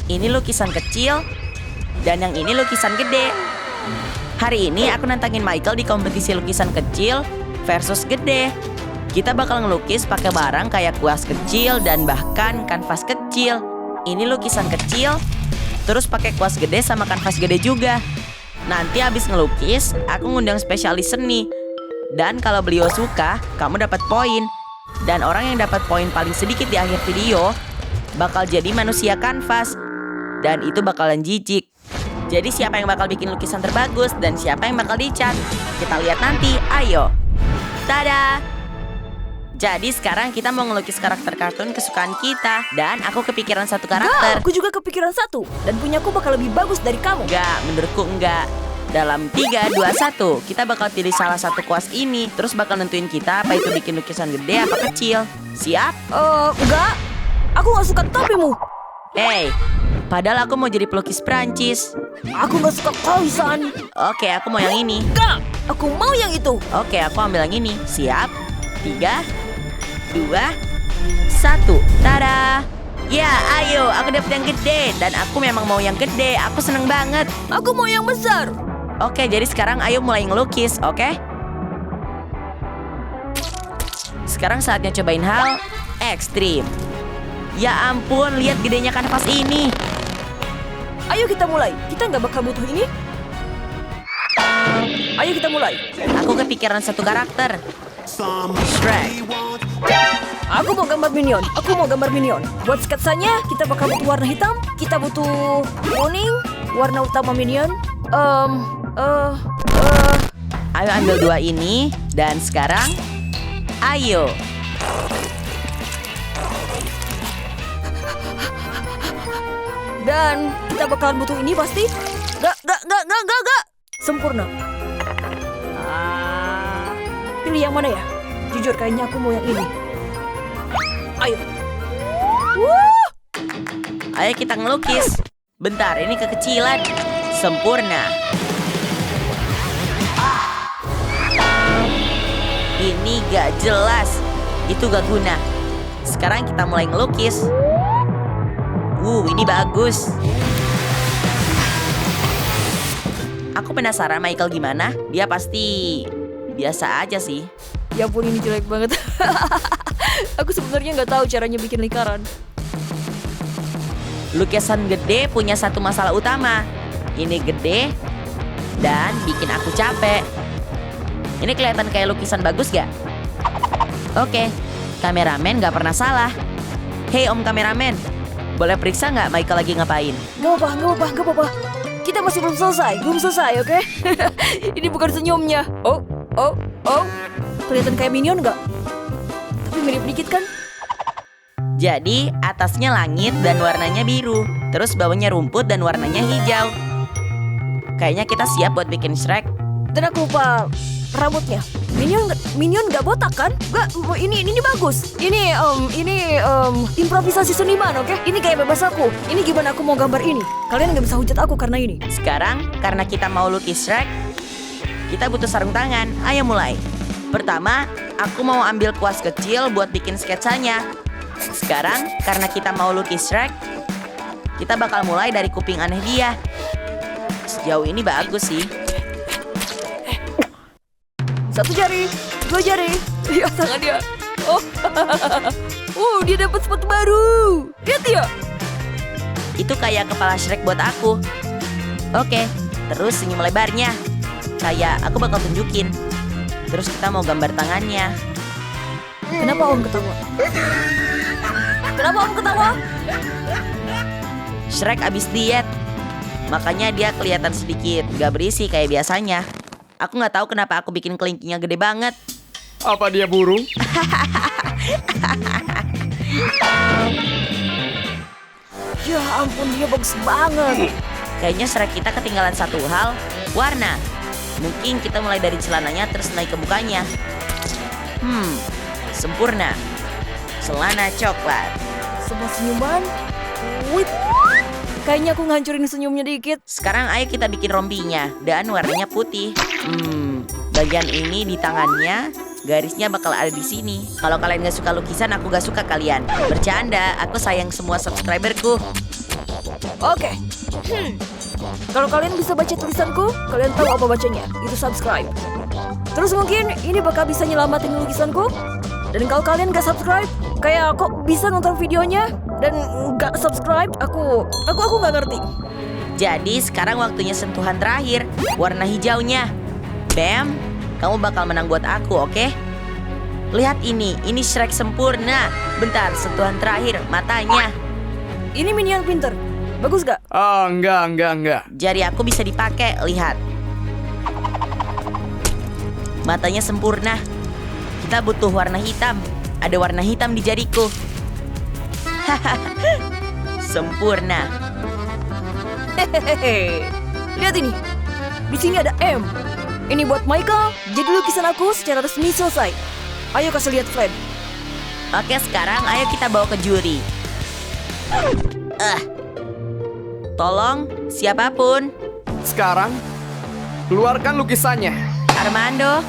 Ini lukisan kecil, dan yang ini lukisan gede. Hari ini aku nantangin Michael di kompetisi lukisan kecil versus gede. Kita bakal ngelukis pakai barang kayak kuas kecil dan bahkan kanvas kecil. Ini lukisan kecil, terus pakai kuas gede sama kanvas gede juga. Nanti abis ngelukis, aku ngundang spesialis seni. Dan kalau beliau suka, kamu dapat poin. Dan orang yang dapat poin paling sedikit di akhir video bakal jadi manusia kanvas. Dan itu bakalan jijik. Jadi siapa yang bakal bikin lukisan terbagus dan siapa yang bakal dicat? Kita lihat nanti, ayo. Tada! Jadi sekarang kita mau ngelukis karakter kartun kesukaan kita. Dan aku kepikiran satu karakter. Aku juga kepikiran satu. Dan punyaku bakal lebih bagus dari kamu. Enggak, menurutku enggak. Dalam 3, 2, 1, kita bakal pilih salah satu kuas ini. Terus bakal nentuin kita apa itu bikin lukisan gede apa kecil. Siap? Enggak. Aku gak suka topimu. Hey, padahal aku mau jadi pelukis Prancis. Aku gak suka kausan. Oke, aku mau yang ini. Enggak, aku mau yang itu. Oke, aku ambil yang ini. Siap? 3, 2, 1. Tada! Ya, ayo, aku dapet yang gede. Dan aku memang mau yang gede. Aku seneng banget. Aku mau yang besar. Oke, jadi sekarang ayo mulai ngelukis, oke? Sekarang saatnya cobain hal ekstrim. Ya ampun, lihat gedenya kanvas ini. Ayo kita mulai. Kita nggak bakal butuh ini. Ayo kita mulai. Aku kepikiran satu karakter. Shrek. Aku mau gambar minion. Buat sketsanya, kita bakal butuh warna hitam. Kita butuh kuning, warna utama minion. Ayo ambil 2 ini. Dan sekarang, ayo. Dan kita bakalan butuh ini pasti. Gak. Sempurna. Pilih yang mana ya? Jujur kayaknya aku mau yang ini. Ayo. Ayo kita ngelukis. Bentar, ini kekecilan. Sempurna. Ini gak jelas. Itu gak guna. Sekarang kita mulai ngelukis. Ini bagus. Aku penasaran Michael gimana. Dia pasti biasa aja sih. Ya ampun, ini jelek banget. Aku sebenarnya nggak tahu caranya bikin lingkaran. Lukisan gede punya satu masalah utama. Ini gede dan bikin aku capek. Ini kelihatan kayak lukisan bagus gak? Oke, kameramen gak pernah salah. Hei om kameramen, boleh periksa gak Michael lagi ngapain? Gak apa-apa. Kita masih belum selesai, oke? Ini bukan senyumnya. Oh. Kelihatan kayak minion gak? Tapi mirip dikit kan? Jadi atasnya langit dan warnanya biru. Terus bawahnya rumput dan warnanya hijau. Kayaknya kita siap buat bikin Shrek. Dan aku lupa rambutnya. Minion gak botak kan? Gak, ini bagus. Ini improvisasi seniman, oke? Ini kayak bebas aku. Ini gimana aku mau gambar ini? Kalian gak bisa hujat aku karena ini. Sekarang karena kita mau lukis Shrek, kita butuh sarung tangan. Ayo mulai. Pertama, aku mau ambil kuas kecil buat bikin sketsanya. Sekarang karena kita mau lukis Shrek, kita bakal mulai dari kuping aneh dia. Sejauh ini bagus sih. 1 jari, 2 jari. Lihat tangan dia. Dia dapat sepatu baru. Lihat dia. Itu kayak kepala Shrek buat aku. Oke, terus senyum lebarnya. Kayak aku bakal tunjukin. Terus kita mau gambar tangannya. Kenapa om ketawa? Shrek abis diet. Makanya dia kelihatan sedikit gak berisi kayak biasanya. Aku gak tahu kenapa aku bikin kelingkingnya gede banget. Apa dia burung? Ya ampun, dia bagus banget. Kayaknya Shrek kita ketinggalan satu hal, warna. Mungkin kita mulai dari celananya terus naik ke mukanya. Sempurna. Celana coklat. Semua senyuman. Wih. Kayaknya aku ngancurin senyumnya dikit. Sekarang ayo kita bikin rompinya. Dan warnanya putih. Bagian ini di tangannya, garisnya bakal ada di sini. Kalau kalian gak suka lukisan, aku gak suka kalian. Bercanda, aku sayang semua subscriberku. Oke. Kalau kalian bisa baca tulisanku, kalian tahu apa bacanya. Itu subscribe. Terus mungkin ini bakal bisa nyelamatin lukisanku. Dan kalau kalian gak subscribe, kayak kok bisa nonton videonya dan gak subscribe, aku gak ngerti. Jadi sekarang waktunya sentuhan terakhir, warna hijaunya. Bam, kamu bakal menang buat aku, oke? Lihat ini Shrek sempurna. Bentar, sentuhan terakhir, matanya. Ini minion pinter. Bagus gak? Oh, enggak. Jari aku bisa dipakai, lihat. Matanya sempurna. Kita butuh warna hitam. Ada warna hitam di jariku. Sempurna. Hehehe. Lihat ini. Di sini ada M. Ini buat Michael. Jadi lukisan aku secara resmi selesai. Ayo kasih lihat Fred. Oke, sekarang ayo kita bawa ke juri. Tolong, siapapun. Sekarang, keluarkan lukisannya. Armando.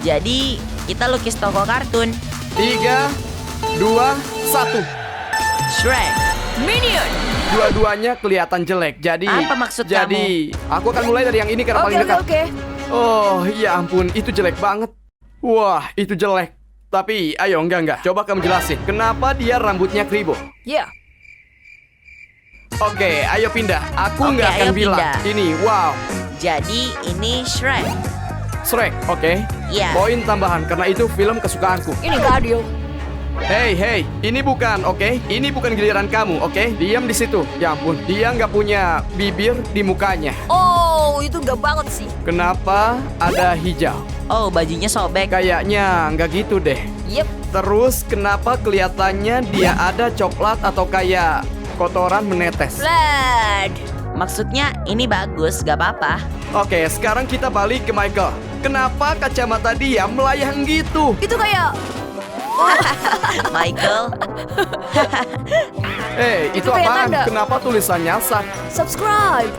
Jadi, kita lukis tokoh kartun. 3, 2, 1. Shrek. Minion. Dua-duanya kelihatan jelek. Jadi, Apa maksud aku akan mulai dari yang ini karena paling dekat. Oke. Oh, ya ampun, itu jelek banget. Wah, itu jelek. Tapi, ayo, enggak. Coba kamu jelasin, kenapa dia rambutnya kribo? Ya. Oke, ayo pindah. Aku Oke, nggak akan ayo bilang. pindah. Ini, wow. Jadi, ini Shrek. Shrek, oke. Iya. Poin tambahan, karena itu film kesukaanku. Ini gak adil. Hey, ini bukan, oke? Ini bukan giliran kamu, oke? Diam di situ. Ya ampun, dia nggak punya bibir di mukanya. Oh, itu gak banget sih. Kenapa ada hijau? Oh, bajunya sobek. Kayaknya nggak gitu deh. Yep. Terus kenapa kelihatannya dia ada coklat atau kayak kotoran menetes? Fred. Maksudnya, ini bagus, gak apa-apa. Oke, sekarang kita balik ke Michael. Kenapa kacamata dia melayang gitu? Itu kayak... Michael. Itu kayak apaan? tanda. Kenapa tulisannya sat? Subscribe.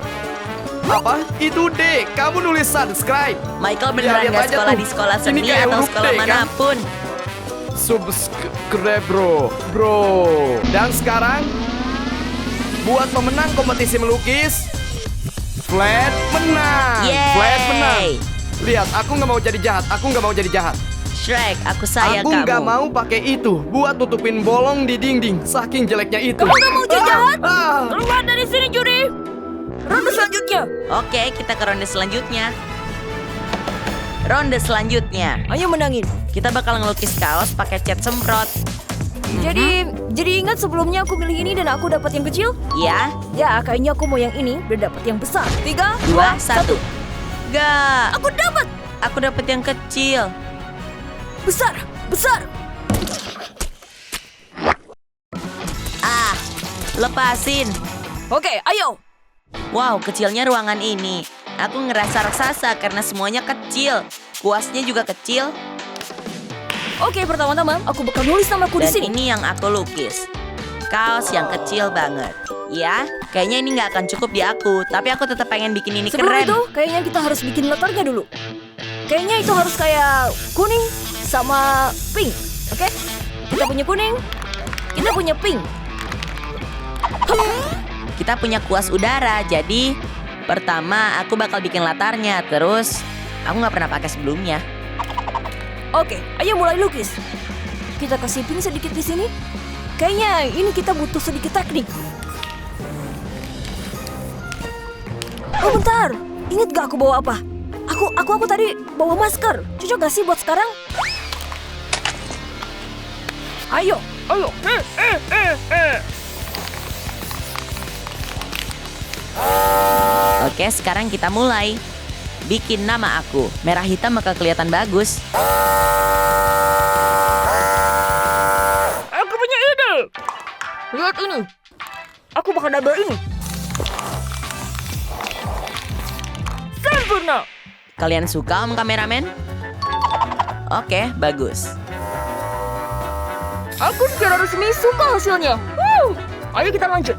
Apa? Itu D. Kamu nulis subscribe. Michael beneran lihat gak aja sekolah tuh. di sekolah Ini seni kayak atau huruf sekolah D, kan? manapun. Subscribe, bro. Dan sekarang, buat pemenang kompetisi melukis, Fred menang. Yeay. Fred menang. Lihat, aku nggak mau jadi jahat. Shrek, aku sayang Aku kamu. nggak mau pakai itu buat tutupin bolong di dinding. Saking jeleknya itu. Kamu nggak mau jadi jahat? Ah. Keluar dari sini, juri. Ronde selanjutnya. Oke, kita ke ronde selanjutnya. Ronde selanjutnya. Ayo menangin. Kita bakal ngelukis kaos pakai cat semprot. Jadi ingat sebelumnya aku milih ini dan aku dapat yang kecil? Ya, Ya, kayaknya aku mau yang ini dan dapat yang besar. 3, 2, 1. Gak, Aku dapat aku dapet yang kecil. besar. Lepasin. Oke, ayo. Wow, kecilnya ruangan ini. Aku ngerasa raksasa karena semuanya kecil. Kuasnya juga kecil. Oke, pertama-tama aku bakal nulis namaku di Dan sini. ini yang aku lukis. Kaos yang kecil banget. Ya, kayaknya ini nggak akan cukup di aku. Tapi aku tetap pengen bikin ini Sebelum keren. itu, kayaknya kita harus bikin latarnya dulu. Kayaknya itu harus kayak kuning sama pink. Oke? Kita punya kuning, kita punya pink. Kita punya kuas udara. Jadi, pertama aku bakal bikin latarnya. Terus, aku nggak pernah pakai sebelumnya. Oke, ayo mulai lukis. Kita kasih pink sedikit di sini. Kayaknya ini kita butuh sedikit teknik. Oh bentar, ingat gak aku bawa apa? Aku tadi bawa masker. Cocok gak sih buat sekarang? Ayo. Oke, sekarang kita mulai. Bikin nama aku. Merah hitam bakal kelihatan bagus. Aku punya ide. Lihat ini. Aku bakal double ini. Sempurna. Kalian suka, Om Kameramen? Oke, bagus. Aku secara resmi suka hasilnya. Ayo kita lanjut.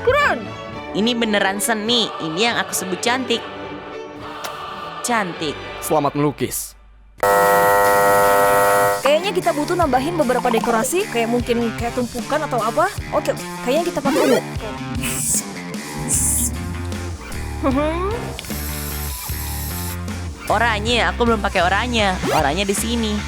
Keren. Ini beneran seni. Ini yang aku sebut cantik. Cantik. Selamat melukis. kayaknya kita butuh nambahin beberapa dekorasi, kayak mungkin kayak tumpukan atau apa. Oke, kayaknya kita pakai ungu. Oranye, aku belum pakai oranye. Oranye di sini.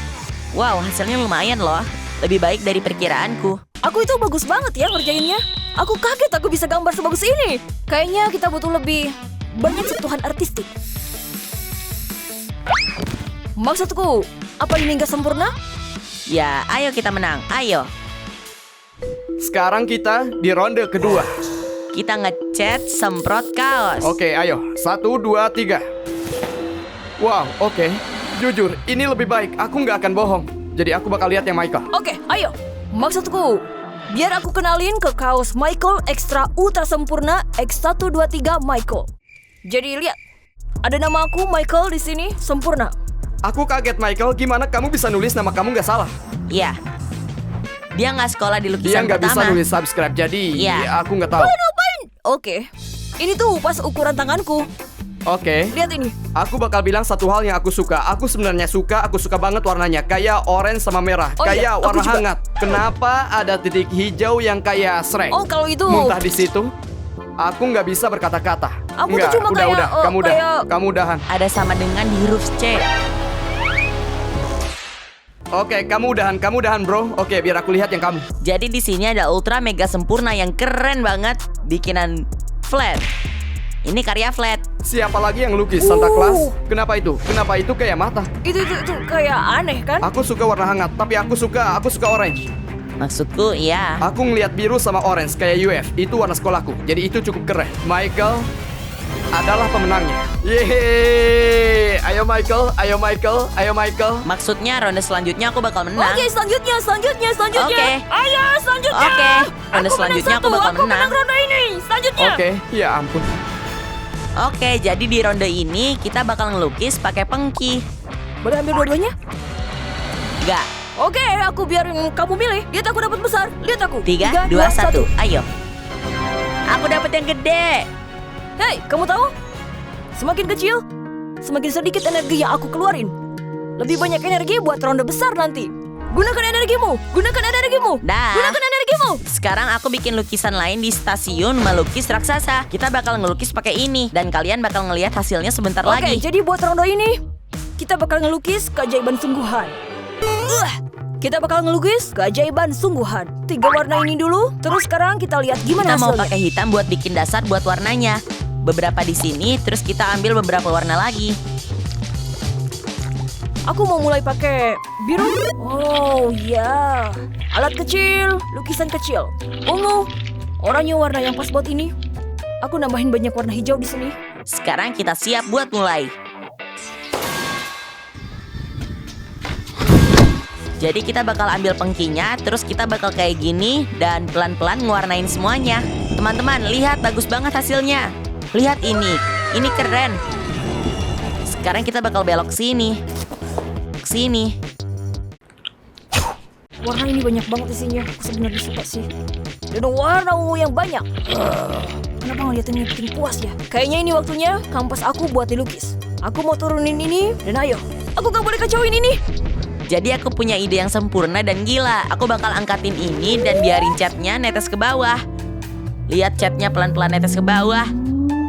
Wow, hasilnya lumayan loh. Lebih baik dari perkiraanku. Aku itu bagus banget ya ngerjainnya. Aku kaget aku bisa gambar sebagus ini. Kayaknya kita butuh lebih banyak sentuhan artistik. Maksudku, apa ini nggak sempurna? Ya, ayo kita menang. Ayo. Sekarang kita di ronde kedua. Kita ngecat semprot kaos. Oke, ayo. 1, 2, 3. Wow, oke. Jujur, ini lebih baik. Aku nggak akan bohong. Jadi aku bakal lihat yang Michael. Oke, ayo. Maksudku, biar aku kenalin ke kaos Michael Extra Ultra Sempurna X123 Michael. Jadi lihat, ada nama aku Michael di sini, sempurna. Aku kaget, Michael. Gimana kamu bisa nulis nama kamu nggak salah? Ya. Dia nggak sekolah di Dia lukisan nggak bisa pertama. nulis subscribe, jadi Iya. aku nggak tahu. Ngapain? Oke, ini tuh pas ukuran tanganku. Oke. Lihat ini. Aku bakal bilang satu hal yang aku suka. Aku sebenarnya aku suka banget warnanya. Kayak orange sama merah. Oh kayak iya, aku warna juga. hangat. Kenapa ada titik hijau yang kayak Shrek? Oh, kalau itu. Muntah di situ. Aku nggak bisa berkata-kata. Aku tuh Nggak, cuma udah, kayak, udah. Kamu udah. kayak- Kamu udahan. Ada sama dengan di huruf C. Oke, kamu udahan bro. Oke, biar aku lihat yang kamu. Jadi di sini ada ultra mega sempurna yang keren banget. Bikinan Flat. Ini karya Flat. Siapa lagi yang lukis Santa Claus? Kenapa itu? Kenapa itu kayak mata? Itu kayak aneh kan? Aku suka warna hangat, tapi aku suka orange. Maksudku, ya. Aku ngeliat biru sama orange kayak UF. Itu warna sekolahku. Jadi itu cukup keren. Michael adalah pemenangnya. Yeay! Ayo Michael, ayo Michael, ayo Michael. Maksudnya ronde selanjutnya aku bakal menang. Oke, selanjutnya. Oke. Ayo, selanjutnya. Oke, ronde selanjutnya aku bakal Aku menang menang. ronde ini. Selanjutnya. Oke, ya ampun. Oke, jadi di ronde ini kita bakal ngelukis pakai pengki. Boleh ambil dua-duanya? Enggak. Oke, aku biarin kamu milih. Lihat aku dapat besar. Lihat aku. 3, 2, 1. Ayo. Aku dapat yang gede. Hei, kamu tahu? Semakin kecil, semakin sedikit energi yang aku keluarin. Lebih banyak energi buat ronde besar nanti. Gunakan energimu. Gunakan energimu. Dah. Gunakan energimu. Sekarang aku bikin lukisan lain di stasiun melukis raksasa. Kita bakal ngelukis pakai ini dan kalian bakal ngelihat hasilnya sebentar Oke, lagi. jadi buat ronde ini, kita bakal ngelukis keajaiban sungguhan. Kita bakal ngelukis keajaiban sungguhan. 3 warna ini dulu, terus sekarang kita lihat gimana Kita mau hasilnya. pakai hitam buat bikin dasar buat warnanya. Beberapa di sini, terus kita ambil beberapa warna lagi. Aku mau mulai pakai biru. Oh ya, alat kecil, lukisan kecil, ungu, oranye warna yang pas buat ini. Aku nambahin banyak warna hijau di sini. Sekarang kita siap buat mulai. Jadi kita bakal ambil pengkinya, terus kita bakal kayak gini dan pelan-pelan ngewarnain semuanya. Teman-teman, lihat bagus banget hasilnya. Lihat ini keren. Sekarang kita bakal belok sini. Sini. Warna ini banyak banget isinya. Aku sebenarnya suka sih. Dan warna ungu yang banyak. Kenapa ngeliatin ini bikin puas ya? Kayaknya ini waktunya kanvas aku buat dilukis. Aku mau turunin ini dan ayo. Aku gak boleh kacauin ini. Jadi aku punya ide yang sempurna dan gila. Aku bakal angkatin ini dan biarin catnya netes ke bawah. Lihat catnya pelan-pelan netes ke bawah.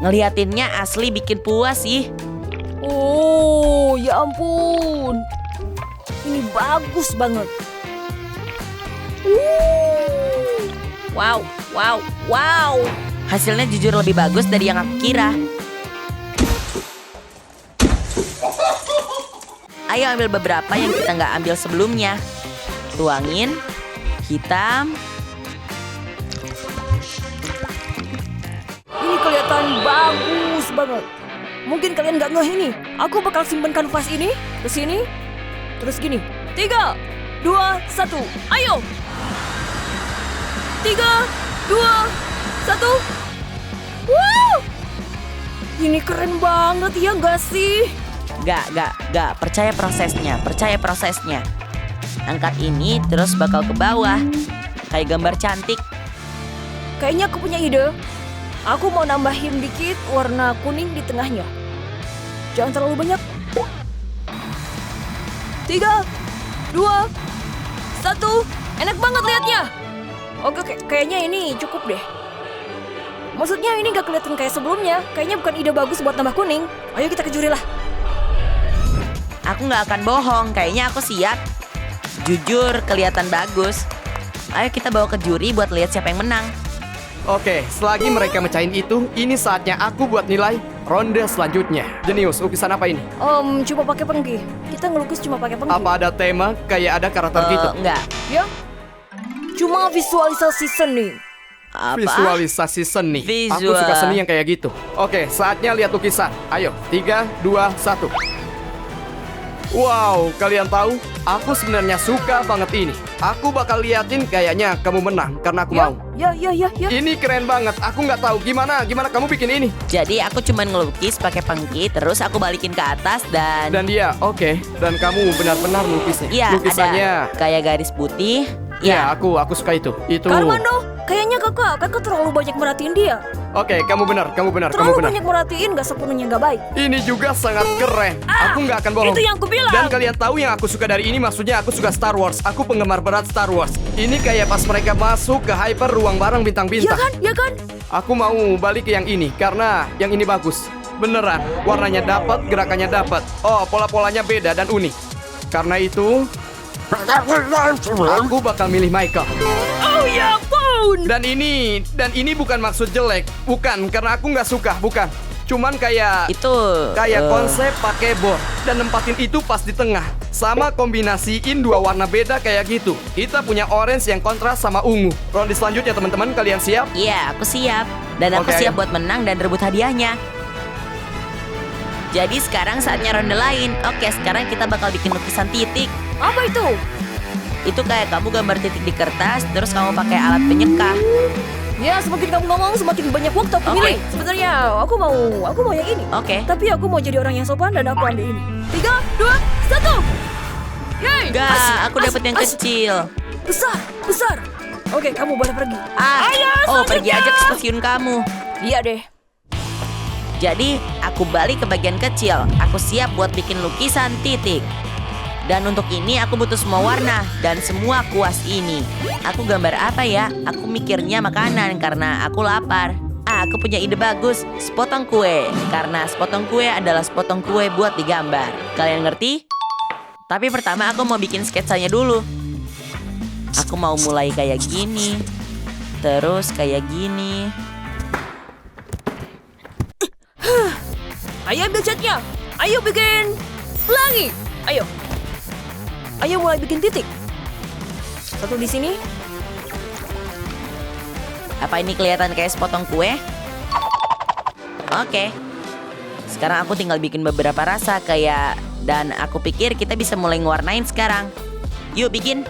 Ngeliatinnya asli bikin puas sih. Oh, ya ampun. Ini bagus banget. Wow, wow, wow. Hasilnya jujur lebih bagus dari yang aku kira. Ayo ambil beberapa yang kita nggak ambil sebelumnya. Tuangin, hitam. Ini kelihatan bagus banget. Mungkin kalian nggak ngeh ini. Aku bakal simpen kanvas ini ke sini. Terus gini. 3, 2, 1. Ayo. 3, 2, 1. Wow. Ini keren banget ya nggak sih? Gak. Percaya prosesnya. Angkat ini terus bakal ke bawah. Kayak gambar cantik. Kayaknya aku punya ide. Aku mau nambahin dikit warna kuning di tengahnya. Jangan terlalu banyak. 3, 2, 1. Enak banget liatnya. Oke, kayaknya ini cukup deh. Maksudnya ini gak kelihatan kayak sebelumnya. Kayaknya bukan ide bagus buat tambah kuning. Ayo kita ke juri lah. Aku nggak akan bohong, kayaknya aku siap. Jujur, kelihatan bagus. Ayo kita bawa ke juri buat lihat siapa yang menang. Oke, selagi mereka mecahin itu, ini saatnya aku buat nilai ronde selanjutnya. Jenius, lukisan apa ini? Cuma pakai pengki. Kita ngelukis cuma pakai pengki. Apa ada tema kayak ada karakter gitu? Enggak. Ya? Cuma visualisasi seni. Apa? Visualisasi seni. Aku Visual. suka seni yang kayak gitu. Oke, saatnya lihat lukisan. Ayo, 3, 2, 1. Wow, kalian tahu? Aku sebenarnya suka banget ini. Aku bakal liatin kayaknya kamu menang karena aku mau. Ya. Ini keren banget. Aku nggak tahu gimana kamu bikin ini. Jadi aku cuman ngelukis pakai pengki, terus aku balikin ke atas dan Dan oke. Dan kamu benar-benar melukisnya. iya, Lukisannya. ada kayak garis putih. Ya, Ya, aku suka itu. Itu. Karmando, kayaknya kakak terlalu banyak merhatiin dia. Oke, kamu benar. Terlalu banyak merhatiin gak sepenuhnya gak baik. Ini juga sangat keren. Aku nggak akan bohong. Itu yang aku bilang. Dan kalian tahu yang aku suka dari ini, maksudnya aku suka Star Wars. Aku penggemar berat Star Wars. Ini kayak pas mereka masuk ke hyper ruang barang Ya bintang-bintang. kan? Aku mau balik ke yang ini karena yang ini bagus. Beneran, warnanya dapat, gerakannya dapat. Oh, pola-polanya beda dan unik. Karena itu, aku bakal milih Michael. Oh ya ampun. Dan ini bukan maksud jelek, bukan karena aku nggak suka, bukan. Cuman kayak itu konsep pakai board dan nempatin itu pas di tengah. Sama kombinasiin dua warna beda kayak gitu. Kita punya orange yang kontras sama ungu. Ronde selanjutnya teman-teman, kalian siap? Iya, aku siap. Dan aku Oke, siap ayo. buat menang dan rebut hadiahnya. Jadi sekarang saatnya ronde lain. Oke, sekarang kita bakal bikin lukisan titik. Apa itu? Itu kayak kamu gambar titik di kertas, terus kamu pakai alat penyeka. Ya, semakin kamu ngomong, semakin banyak waktu aku Oke. milih. Sebenarnya aku mau yang ini. Oke. Tapi aku mau jadi orang yang sopan dan aku ambil ini. 3, 2, 1. Yeay. Enggak, aku dapet yang kecil. Besar. Oke, kamu boleh pergi. Ayo, Oh, pergi selanjutnya. aja ke stasiun kamu. Iya deh. Jadi, aku balik ke bagian kecil. Aku siap buat bikin lukisan titik. Dan untuk ini aku butuh semua warna dan semua kuas ini. Aku gambar apa ya? Aku mikirnya makanan karena aku lapar. Aku punya ide bagus, sepotong kue. Karena sepotong kue adalah sepotong kue buat digambar. Kalian ngerti? Tapi pertama aku mau bikin sketsanya dulu. Aku mau mulai kayak gini. Terus kayak gini. Ayo ambil catnya. Ayo bikin pelangi. Ayo mulai bikin titik. Satu di sini. Apa ini kelihatan kayak sepotong kue? Oke. Sekarang aku tinggal bikin beberapa rasa kayak... Dan aku pikir kita bisa mulai ngewarnain sekarang. Yuk bikin.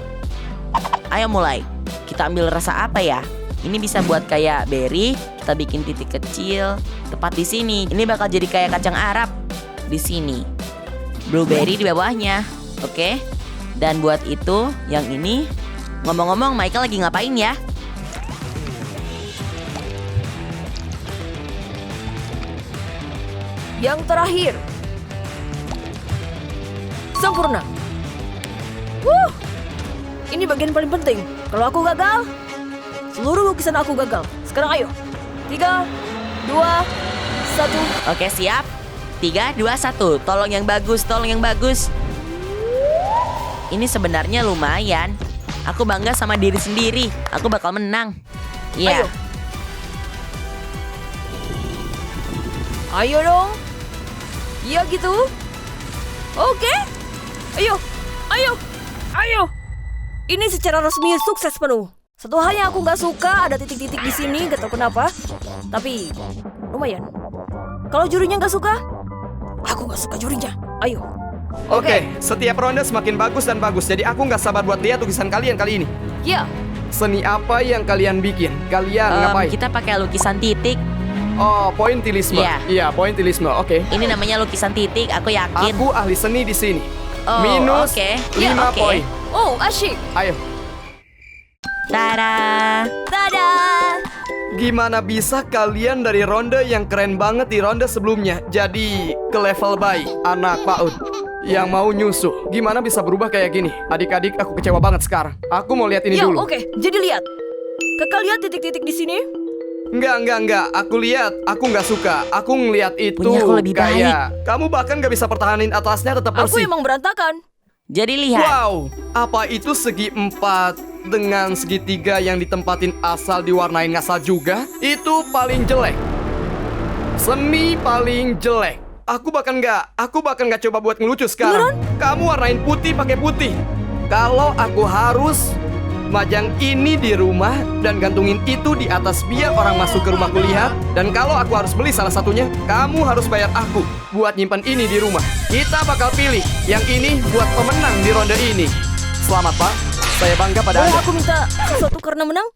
Ayo mulai. Kita ambil rasa apa ya? Ini bisa buat kayak berry. Kita bikin titik kecil. Tepat di sini. Ini bakal jadi kayak kacang Arab. Di sini. Blueberry di bawahnya. Oke. Dan buat itu, yang ini. Ngomong-ngomong, Michael lagi ngapain ya? Yang terakhir. Sempurna. Ini bagian paling penting. Kalau aku gagal, seluruh lukisan aku gagal. Sekarang ayo. 3, 2, 1. Oke, siap. 3, 2, 1. Tolong yang bagus, tolong yang bagus. Ini sebenarnya lumayan. Aku bangga sama diri sendiri. Aku bakal menang. Iya. Ayo dong. Iya gitu. Oke. Ayo. Ini secara resmi sukses penuh. Satu hal yang aku nggak suka ada titik-titik di sini, gak tau kenapa. Tapi lumayan. Kalau jurinya nggak suka, aku nggak suka jurinya. Ayo. Oke, setiap ronde semakin bagus dan bagus. Jadi aku nggak sabar buat lihat lukisan kalian kali ini. Ya. Seni apa yang kalian bikin? Kalian ngapain? Kita pakai lukisan titik. Oh, pointillisme. Iya. Iya, pointillisme. Oke. Ini namanya lukisan titik. Aku yakin. Aku ahli seni di sini. Oh, Minus oke. 5 Ya, oke. poin. Oh, asyik. Ayo. Tada. Dadah. Gimana bisa kalian dari ronde yang keren banget di ronde sebelumnya jadi ke level baik, anak PAUD? yang mau nyusuh. Gimana bisa berubah kayak gini? Adik-adik, aku kecewa banget sekarang. Aku mau lihat ini Ya, dulu. oke. Jadi lihat. Kakak lihat titik-titik di sini? Enggak. Aku lihat, aku nggak suka. Aku ngelihat itu Punya aku lebih kayak kamu bahkan nggak bisa pertahanin atasnya tetap Aku bersih. emang berantakan. Jadi lihat. Wow, apa itu segi 4 dengan segitiga yang ditempatin asal diwarnain ngasal juga? Itu paling jelek. Semi paling jelek. Aku bahkan nggak coba buat ngelucu sekarang. Kamu warnain putih pakai putih. Kalau aku harus majang ini di rumah dan gantungin itu di atas biar orang masuk ke rumahku lihat. Dan kalau aku harus beli salah satunya, kamu harus bayar aku buat nyimpan ini di rumah. Kita bakal pilih yang ini buat pemenang di ronde ini. Selamat Pak, saya bangga pada Boleh Anda. aku minta sesuatu karena menang?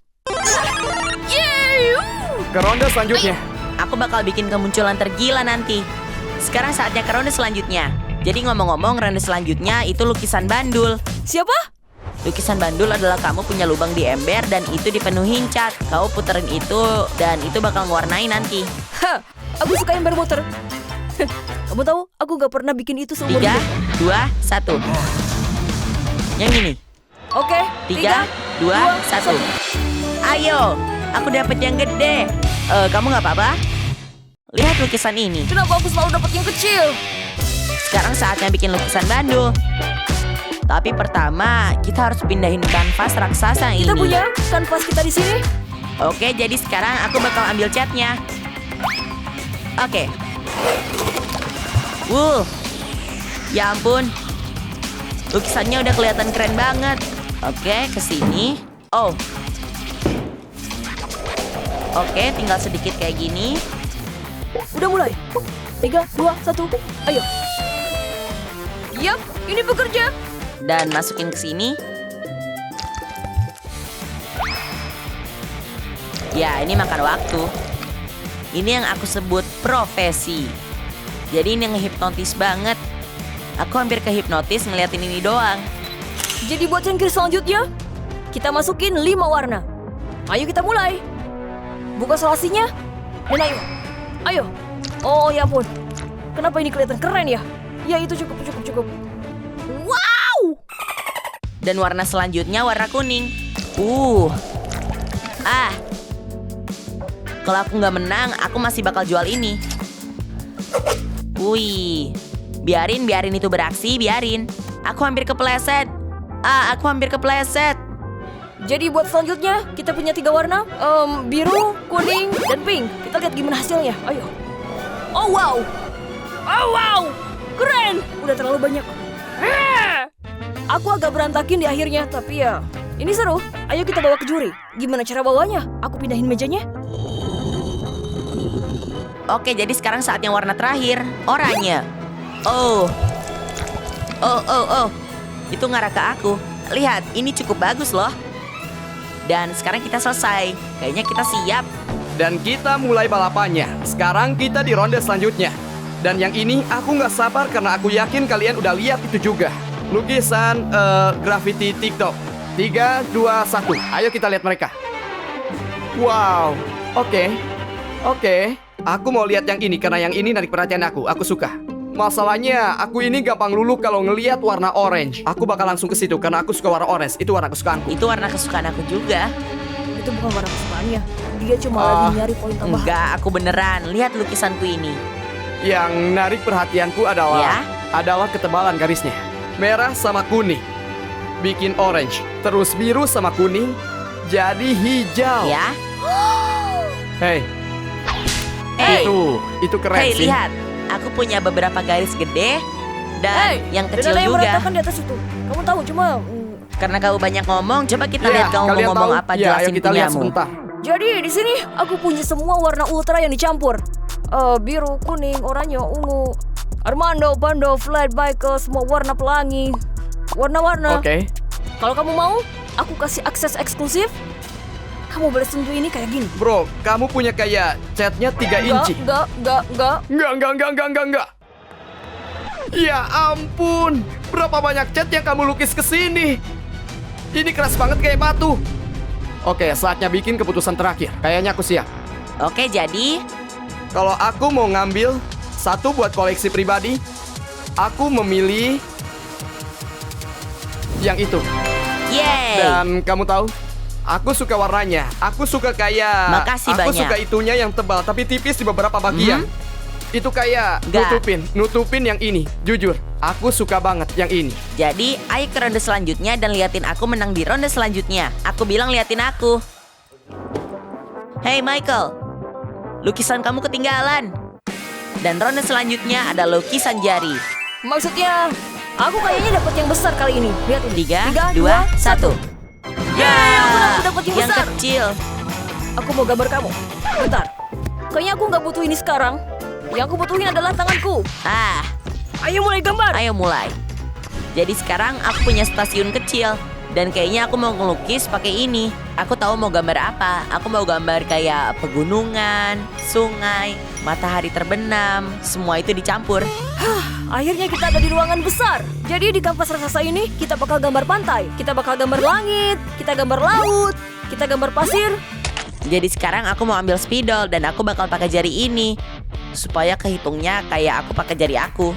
Yeay! Ke ronde selanjutnya. Aku bakal bikin kemunculan tergila nanti. Sekarang saatnya ke ronde selanjutnya. Jadi ngomong-ngomong, ronde selanjutnya itu lukisan bandul. Siapa? Lukisan bandul adalah kamu punya lubang di ember dan itu dipenuhin cat. Kau puterin itu dan itu bakal mewarnai nanti. Hah, aku suka ember motor. Kamu tahu, aku gak pernah bikin itu seumur 3, hidup. 2, 1. Yang ini. Oke, 3, 2, 1. Ayo, aku dapet yang gede. Kamu nggak apa-apa? Lihat lukisan ini. Kenapa aku selalu dapat yang kecil? Sekarang saatnya bikin lukisan bandul. Tapi pertama, kita harus pindahin kanvas raksasa ini. Kita punya kanvas kita di sini. Oke, jadi sekarang aku bakal ambil catnya. Oke. Ya ampun. Lukisannya udah kelihatan keren banget. Oke, ke sini. Oh. Oke, tinggal sedikit kayak gini. Udah mulai. 3, 2, 1, ayo. Yap, ini bekerja. Dan masukin ke sini. Ya, ini makan waktu. Ini yang aku sebut profesi. Jadi ini ngehipnotis banget. Aku hampir kehipnotis ngeliatin ini doang. Jadi buat cangkir selanjutnya, kita masukin 5 warna. Ayo kita mulai. Buka selasinya. Dan ayo. Ayo. Oh ya ampun. Kenapa ini kelihatan keren ya? Ya itu cukup. Wow! Dan warna selanjutnya warna kuning. Kalau aku nggak menang, aku masih bakal jual ini. Wih, biarin itu beraksi, biarin. Aku hampir kepleset. Jadi buat selanjutnya, kita punya 3 warna. Biru, kuning, dan pink. Kita lihat gimana hasilnya. Ayo. Oh wow! Keren! Udah terlalu banyak. Aku agak berantakin di akhirnya, tapi ya ini seru. Ayo kita bawa ke juri. Gimana cara bawanya? Aku pindahin mejanya. Oke, jadi sekarang saatnya warna terakhir, oranye. Oh. Itu ngarah ke aku. Lihat, ini cukup bagus loh. Dan sekarang kita selesai. Kayaknya kita siap. Dan kita mulai balapannya. Sekarang kita di ronde selanjutnya. Dan yang ini aku nggak sabar karena aku yakin kalian udah lihat itu juga. Lukisan graffiti TikTok. 3, 2, 1. Ayo kita lihat mereka. Wow. Oke. Aku mau lihat yang ini karena yang ini narik perhatian aku. Aku suka. Masalahnya, aku ini gampang luluh kalau ngelihat warna orange. Aku bakal langsung ke situ karena aku suka warna orange. Itu warna kesukaanku. Itu warna kesukaan aku juga. Itu bukan warna kesukaannya. Dia cuma lagi nyari poin tambahan. Enggak, aku beneran. Lihat lukisanku ini. Yang narik perhatianku adalah ketebalan garisnya. Merah sama kuning. Bikin orange. Terus biru sama kuning. Jadi hijau. Ya. Hey, Hey. itu keren Hey, sih. lihat. Aku punya beberapa garis gede dan yang Dan kecil ada yang juga. berantakan di atas itu. Kamu tahu cuma Karena kamu banyak ngomong, coba kita Ya, lihat kamu kalian mau ngomong tahu? apa, Ya, ayo jelasin kita lihat punyamu. sebentar. Jadi di sini aku punya semua warna ultra yang dicampur. Biru, kuning, oranye, ungu, Armando, Bando, Flight, Bicycle, semua warna pelangi. Warna-warna. Oke. Kalau kamu mau, aku kasih akses eksklusif. Kamu boleh sentuh ini kayak gini. Bro, kamu punya kayak catnya 3 inci. Enggak. Enggak. Ya ampun, berapa banyak cat yang kamu lukis ke sini? Ini keras banget kayak batu. Oke, saatnya bikin keputusan terakhir. Kayaknya aku siap. Oke, jadi Kalau aku mau ngambil 1 buat koleksi pribadi Aku memilih yang itu. Yeay. Dan kamu tahu, aku suka warnanya. Aku suka kayak... Makasih aku banyak. suka itunya yang tebal tapi tipis di beberapa bagian. Itu kayak Nggak. nutupin yang ini. Jujur, aku suka banget yang ini. Jadi, ayo ke ronde selanjutnya dan liatin aku menang di ronde selanjutnya. Aku bilang liatin aku. Hey Michael, lukisan kamu ketinggalan. Dan ronde selanjutnya ada lukisan jari. Maksudnya, aku kayaknya dapat yang besar kali ini. Lihat ini. 3, 2, 1. Aku dapat yang Yang besar. kecil. Aku mau gambar kamu. Bentar. Kayaknya aku nggak butuh ini sekarang. Yang aku butuhin adalah tanganku. Ah, Ayo mulai gambar. ayo mulai. Jadi sekarang aku punya stasiun kecil. Dan kayaknya aku mau ngelukis pakai ini. Aku tahu mau gambar apa. Aku mau gambar kayak pegunungan, sungai, matahari terbenam. Semua itu dicampur. Akhirnya kita ada di ruangan besar. Jadi di kanvas raksasa ini kita bakal gambar pantai, kita bakal gambar langit, kita gambar laut, kita gambar pasir. Jadi sekarang aku mau ambil spidol dan aku bakal pakai jari ini. Supaya kehitungnya kayak aku pakai jari aku.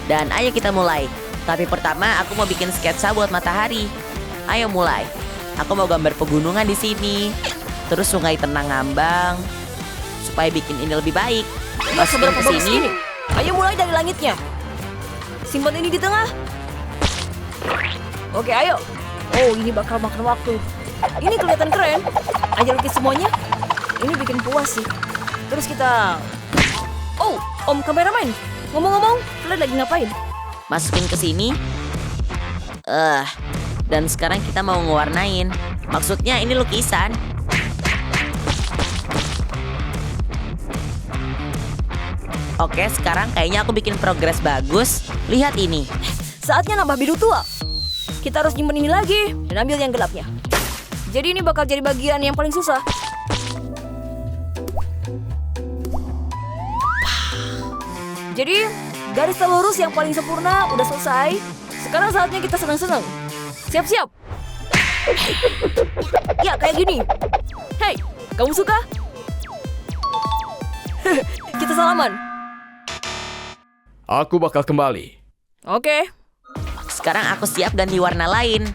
Dan ayo kita mulai. Tapi pertama aku mau bikin sketsa buat matahari. Ayo mulai. Aku mau gambar pegunungan di sini. Terus sungai tenang ngambang. Supaya bikin ini lebih baik. Nggak Masukin seberapa ke bagus sini. ini. Ayo mulai dari langitnya. Simpan ini di tengah. Oke, ayo. Oh, ini bakal makan waktu. Ini kelihatan keren. Ayo lukis semuanya. Ini bikin puas sih. Terus kita... Oh, Om kameramen. Ngomong-ngomong, kalian lagi ngapain? Masukin ke sini. Dan sekarang kita mau ngewarnain. Maksudnya ini lukisan. Oke, sekarang kayaknya aku bikin progres bagus. Lihat ini. Saatnya nambah biru tua. Kita harus nyimpen ini lagi dan ambil yang gelapnya. Jadi ini bakal jadi bagian yang paling susah. Jadi garis lurus yang paling sempurna udah selesai. Sekarang saatnya kita senang-senang. Siap-siap. Ya kayak gini. Hey, kamu suka? Kita salaman. Aku bakal kembali. Oke. Sekarang aku siap ganti warna lain.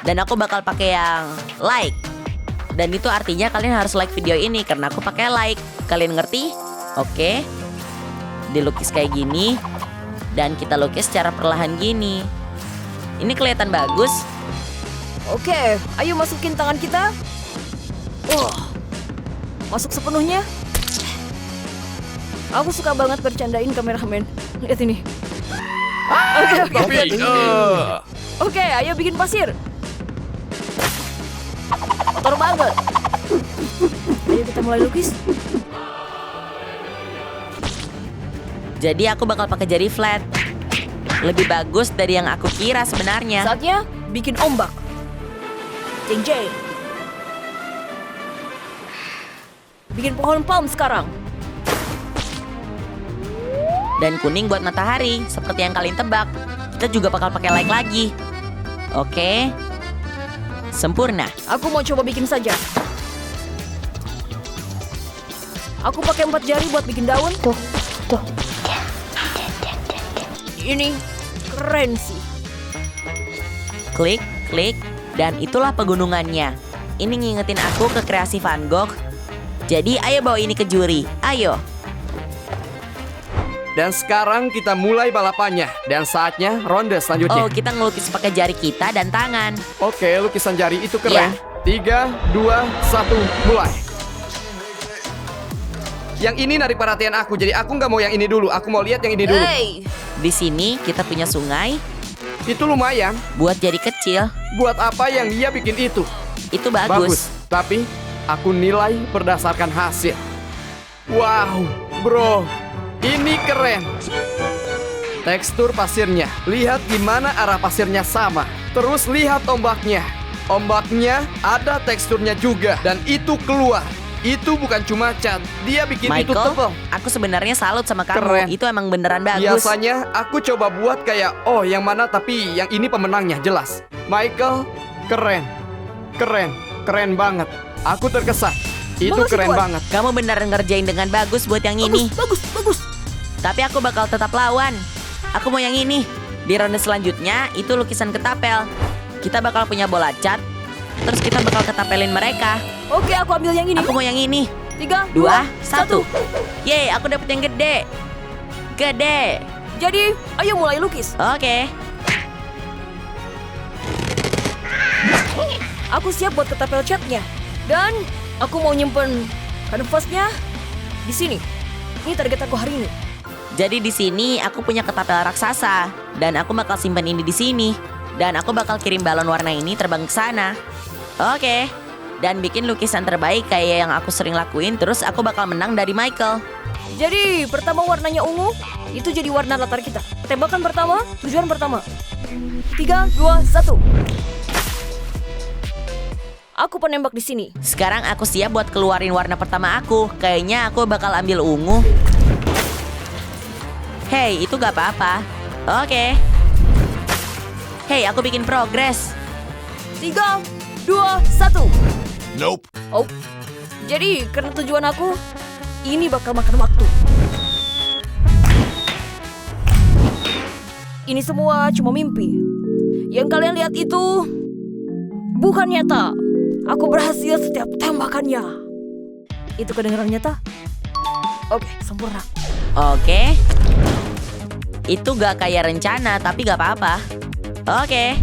Dan aku bakal pakai yang like. Dan itu artinya kalian harus like video ini karena aku pakai like. Kalian ngerti? Oke. Dilukis kayak gini. Dan kita lukis secara perlahan gini. Ini kelihatan bagus. Oke, ayo masukin tangan kita. Masuk sepenuhnya. Aku suka banget bercandain kameramen. Lihat ini. Tapi, Oke, ayo bikin pasir. Kotor banget. Ayo kita mulai lukis. Jadi aku bakal pakai jari flat. Lebih bagus dari yang aku kira sebenarnya. Saatnya bikin ombak. Jeng jeng. Bikin pohon palm sekarang. Dan kuning buat matahari, seperti yang kalian tebak. Kita juga bakal pakai like lagi. Oke. Sempurna. Aku mau coba bikin saja. Aku pakai 4 jari buat bikin daun. Tuh. Ini keren sih. Klik, klik, dan itulah pegunungannya. Ini ngingetin aku ke kreasi Van Gogh. Jadi ayo bawa ini ke juri. Ayo. Dan sekarang kita mulai balapannya. Dan saatnya ronde selanjutnya. Oh, kita ngelukis pakai jari kita dan tangan. Oke, lukisan jari itu keren. Ya. 3, 2, 1, mulai. Yang ini narik perhatian aku, jadi aku nggak mau yang ini dulu. Aku mau lihat yang ini dulu. Hey, Di sini kita punya sungai. Itu lumayan. Buat jari kecil, Buat apa yang dia bikin itu? itu bagus. Tapi aku nilai berdasarkan hasil. Wow, bro. Ini keren. Tekstur pasirnya. Lihat gimana arah pasirnya sama. Terus lihat ombaknya. Ombaknya ada teksturnya juga. Dan itu keluar. Itu bukan cuma cat. Dia bikin itu Michael, tebal. aku sebenarnya salut sama kamu. Keren. Itu emang beneran bagus. Biasanya aku coba buat kayak, oh yang mana tapi yang ini pemenangnya jelas. Michael, keren. Keren banget. Aku terkesan. Itu Makasih, keren Tuan. banget. Kamu beneran ngerjain dengan bagus buat yang ini. bagus. Tapi aku bakal tetap lawan. Aku mau yang ini. Di ronde selanjutnya, itu lukisan ketapel. Kita bakal punya bola cat, terus kita bakal ketapelin mereka. Oke, aku ambil yang ini. Aku mau yang ini. 3, 2, 1. 1. Yeay, aku dapet yang gede. Gede. Jadi, ayo mulai lukis. Oke. Aku siap buat ketapel catnya. Dan aku mau nyimpen kanvasnya di sini. Ini target aku hari ini. Jadi di sini aku punya ketapel raksasa dan aku bakal simpan ini di sini dan aku bakal kirim balon warna ini terbang ke sana. Oke. Dan bikin lukisan terbaik kayak yang aku sering lakuin terus aku bakal menang dari Michael. Jadi, pertama warnanya ungu, itu jadi warna latar kita. Tembakan pertama, tujuan pertama. 3, 2, 1. Aku penembak di sini. Sekarang aku siap buat keluarin warna pertama aku. Kayaknya aku bakal ambil ungu. Hey, itu gak apa-apa. Oke. Hey, aku bikin progres. 3, 2, 1. Nope. Oh, jadi karena tujuan aku, ini bakal makan waktu. Ini semua cuma mimpi. Yang kalian lihat itu bukan nyata. Aku berhasil setiap tembakannya. Itu kedengaran nyata? Oke, sempurna. Oke. Itu gak kayak rencana, tapi gak apa-apa. Oke.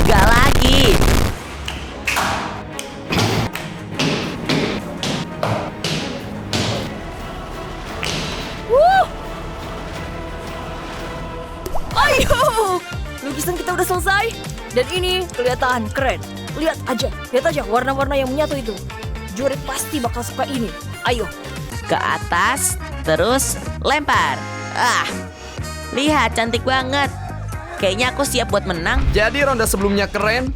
Gak lagi. Ayo! Lukisan kita udah selesai. Dan ini kelihatan keren. Lihat aja warna-warna yang menyatu itu. Jurit pasti bakal suka ini. Ayo. Ke atas, terus lempar. Lihat, cantik banget. Kayaknya aku siap buat menang. Jadi ronde sebelumnya keren.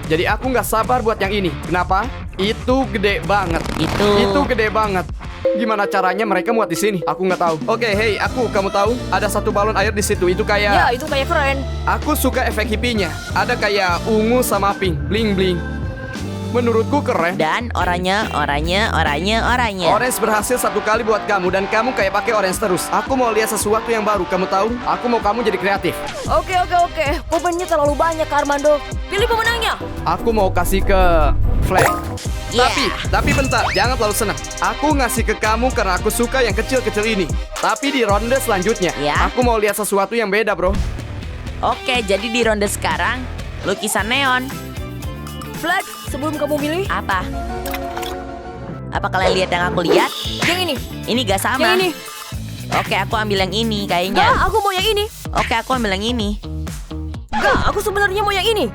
Jadi aku nggak sabar buat yang ini. Kenapa? Itu gede banget. Itu gede banget. Gimana caranya mereka muat di sini? Aku nggak tahu. Oke, hey, kamu tahu? Ada satu balon air di situ. Itu kayak. Ya, itu kayak keren. Aku suka efek hippie-nya. Ada kayak ungu sama pink, bling bling. Menurutku keren. Dan oranye. Orange berhasil satu kali buat kamu dan kamu kayak pakai orange terus. Aku mau lihat sesuatu yang baru. Kamu tahu? Aku mau kamu jadi kreatif. Oke. Komennya terlalu banyak, Armando. Pilih pemenangnya. Aku mau kasih ke Flag. Yeah. Tapi bentar, jangan terlalu senang. Aku ngasih ke kamu karena aku suka yang kecil-kecil ini. Tapi di ronde selanjutnya, Ya. aku mau lihat sesuatu yang beda, bro. Oke, jadi di ronde sekarang lukisan neon. Flag, sebelum kamu milih, Apa? Apa kalian lihat yang aku lihat? yang ini. Ini gak sama. Yang ini. Oke, aku ambil yang ini Enggak, kayaknya. aku mau yang ini. Oke, aku ambil yang ini. Enggak, aku sebenarnya mau yang ini.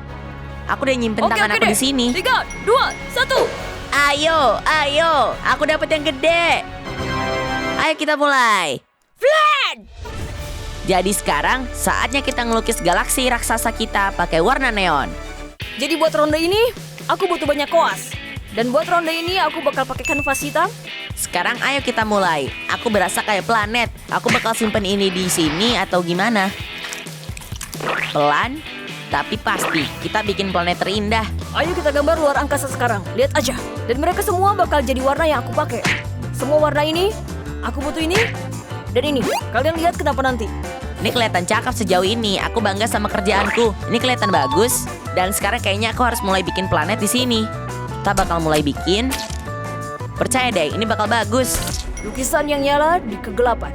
Aku udah nyimpen tangan aku deh. di sini. 3, 2, 1. Ayo, aku dapat yang gede. Ayo kita mulai. Flag! Jadi sekarang saatnya kita ngelukis galaksi raksasa kita pakai warna neon. Jadi buat ronde ini, aku butuh banyak koas. Dan buat ronde ini, aku bakal pakai kanvas hitam. Sekarang ayo kita mulai. Aku berasa kayak planet. Aku bakal simpen ini di sini atau gimana? Pelan, tapi pasti. Kita bikin planet terindah. Ayo kita gambar luar angkasa sekarang. Lihat aja. Dan mereka semua bakal jadi warna yang aku pakai. Semua warna ini, aku butuh ini, dan ini. Kalian lihat kenapa nanti. Ini kelihatan cakep sejauh ini. Aku bangga sama kerjaanku. Ini kelihatan bagus. Dan sekarang kayaknya aku harus mulai bikin planet di sini. Kita bakal mulai bikin. Percaya deh, ini bakal bagus. Lukisan yang nyala di kegelapan.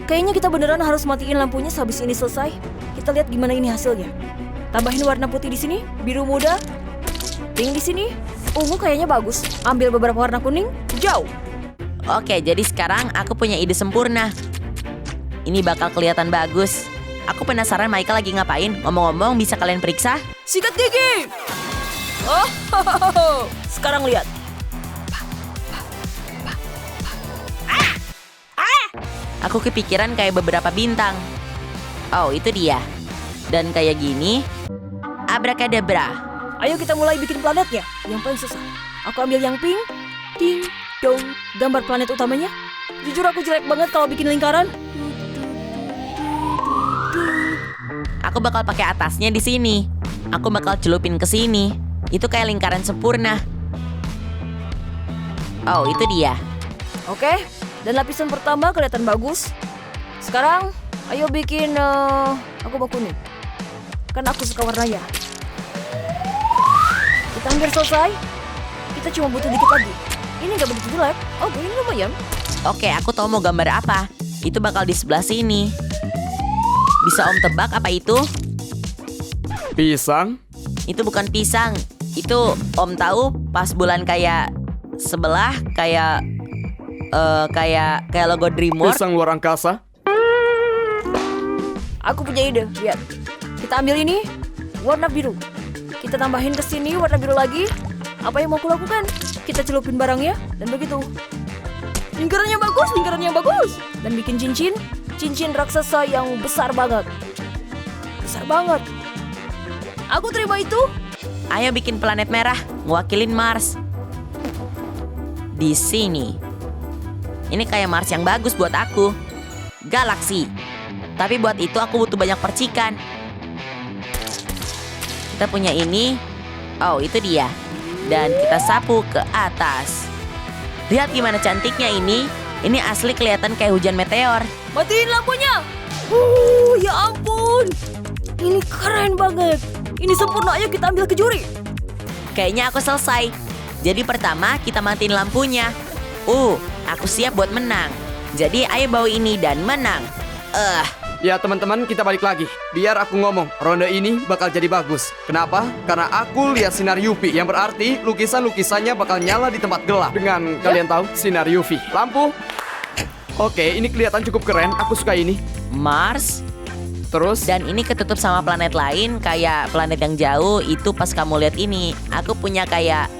Kayaknya kita beneran harus matiin lampunya sehabis ini selesai. Kita lihat gimana ini hasilnya. Tambahin warna putih di sini, biru muda, pink di sini, ungu kayaknya bagus. Ambil beberapa warna kuning, hijau. Oke, jadi sekarang aku punya ide sempurna. Ini bakal kelihatan bagus. Aku penasaran Michael lagi ngapain. Ngomong-ngomong, bisa kalian periksa? Sikat gigi. Oh, sekarang lihat. Aku kepikiran kayak beberapa bintang. Oh, itu dia. Dan kayak gini. Abrakadabra. Ayo kita mulai bikin planetnya. Yang paling susah. Aku ambil yang pink. Ding, dong. Gambar planet utamanya. Jujur aku jelek banget kalau bikin lingkaran. Aku bakal pakai atasnya di sini. Aku bakal celupin ke sini. Itu kayak lingkaran sempurna. Oh, itu dia. Oke, Dan lapisan pertama kelihatan bagus. Sekarang, ayo bikin aku mau kuning. Kan aku suka warnanya. Kita hampir selesai. Kita cuma butuh dikit lagi. Ini nggak begitu jelek. Oh, ini lumayan. Oke, aku tahu mau gambar apa. Itu bakal di sebelah sini. Bisa Om tebak apa itu? Pisang? Itu bukan pisang. Itu Om tahu pas bulan kayak sebelah kayak logo DreamWorks. Pisang luar angkasa? Aku punya ide. Lihat. Kita ambil ini, warna biru. Kita tambahin ke sini warna biru lagi. Apa yang mau aku lakukan? Kita celupin barangnya dan begitu. Lingkarannya bagus. Dan bikin cincin raksasa yang besar banget. Besar banget. Aku terima itu. Ayo bikin planet merah, ngewakilin Mars. Di sini. Ini kayak Mars yang bagus buat aku. Galaksi. Tapi buat itu aku butuh banyak percikan. Kita punya ini. Oh, itu dia. Dan kita sapu ke atas. Lihat gimana cantiknya ini. Ini asli kelihatan kayak hujan meteor. Matiin lampunya. Ya ampun. Ini keren banget. Ini sempurna, ayo kita ambil ke juri. Kayaknya aku selesai. Jadi pertama kita matiin lampunya. Aku siap buat menang. Jadi ayo bawa ini dan menang. Ya teman-teman, kita balik lagi. Biar aku ngomong, ronde ini bakal jadi bagus. Kenapa? Karena aku lihat sinar UV, yang berarti lukisan-lukisannya bakal nyala di tempat gelap. Dengan kalian tahu sinar UV. Lampu. Oke, ini kelihatan cukup keren. Aku suka ini. Mars. Terus? Dan ini ketutup sama planet lain, kayak planet yang jauh. Itu pas kamu lihat ini, aku punya kayak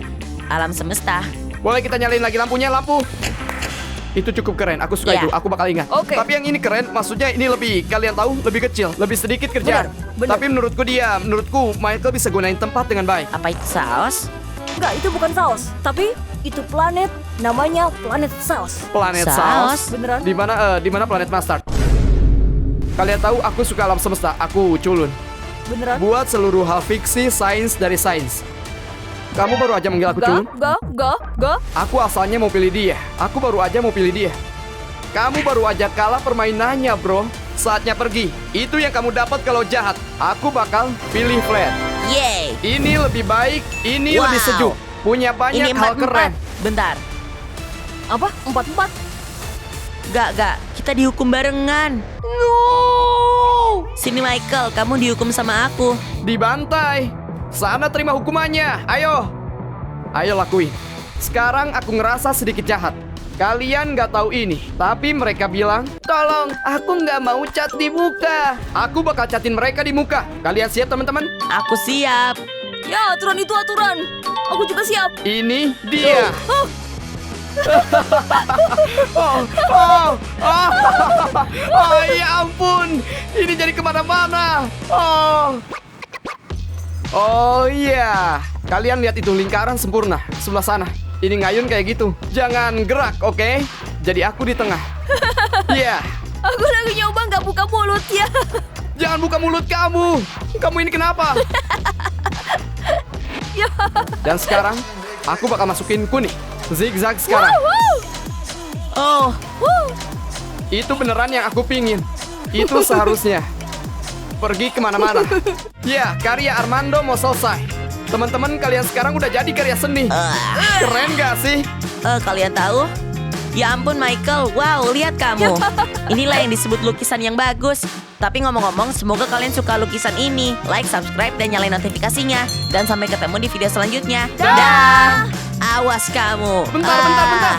alam semesta. Boleh kita nyalain lagi lampunya, lampu. Itu cukup keren, aku suka Iya. itu, aku bakal ingat. Oke. Tapi yang ini keren, maksudnya ini lebih, kalian tahu, lebih kecil, lebih sedikit kerjaan. Benar. Tapi menurutku Michael bisa gunain tempat dengan baik. Apa itu saus? Enggak, itu bukan saus. Tapi itu planet, namanya planet saus. Planet Saus? saus. Beneran? Di mana planet mustard? Kalian tahu aku suka alam semesta, aku culun. Beneran? Buat seluruh hal fiksi, sains dari sains. Kamu baru aja manggil aku culun? Enggak. Aku asalnya mau pilih dia. Aku baru aja mau pilih dia. Kamu baru aja kalah permainannya, bro. Saatnya pergi. Itu yang kamu dapat kalau jahat. Aku bakal pilih Flat. Yeay. Ini lebih baik, ini Wow. lebih sejuk. Punya banyak Ini hal 4-4. keren. Bentar. Apa? 4-4? Gak. Kita dihukum barengan. No! Sini Michael, kamu dihukum sama aku. Dibantai. Sana terima hukumannya. Ayo. Ayo lakuin. Sekarang aku ngerasa sedikit jahat. Kalian nggak tahu ini, tapi mereka bilang, tolong, aku nggak mau cat di muka. Aku bakal catin mereka di muka. Kalian siap teman-teman? Aku siap. Ya, aturan itu aturan. Aku juga siap. Ini dia. Oh, Oh, ya ampun. Ini jadi kemana-mana. Oh iya. Kalian lihat itu lingkaran sempurna sebelah sana. Ini ngayun kayak gitu. Jangan gerak, oke? Jadi aku di tengah. Iya. aku lagi nyoba nggak buka mulut ya. Jangan buka mulut kamu. Kamu ini kenapa? Ya. Dan sekarang aku bakal masukin kuning. Zigzag sekarang. Oh, Itu beneran yang aku pingin. Itu seharusnya. Pergi kemana-mana. Ya, karya Armando mau selesai. Teman-teman, kalian sekarang udah jadi karya seni. Keren gak sih? kalian tahu? Ya ampun Michael, wow, lihat kamu. Inilah yang disebut lukisan yang bagus. Tapi ngomong-ngomong, semoga kalian suka lukisan ini. Like, subscribe, dan nyalain notifikasinya. Dan sampai ketemu di video selanjutnya. Dah. Awas kamu. Bentar.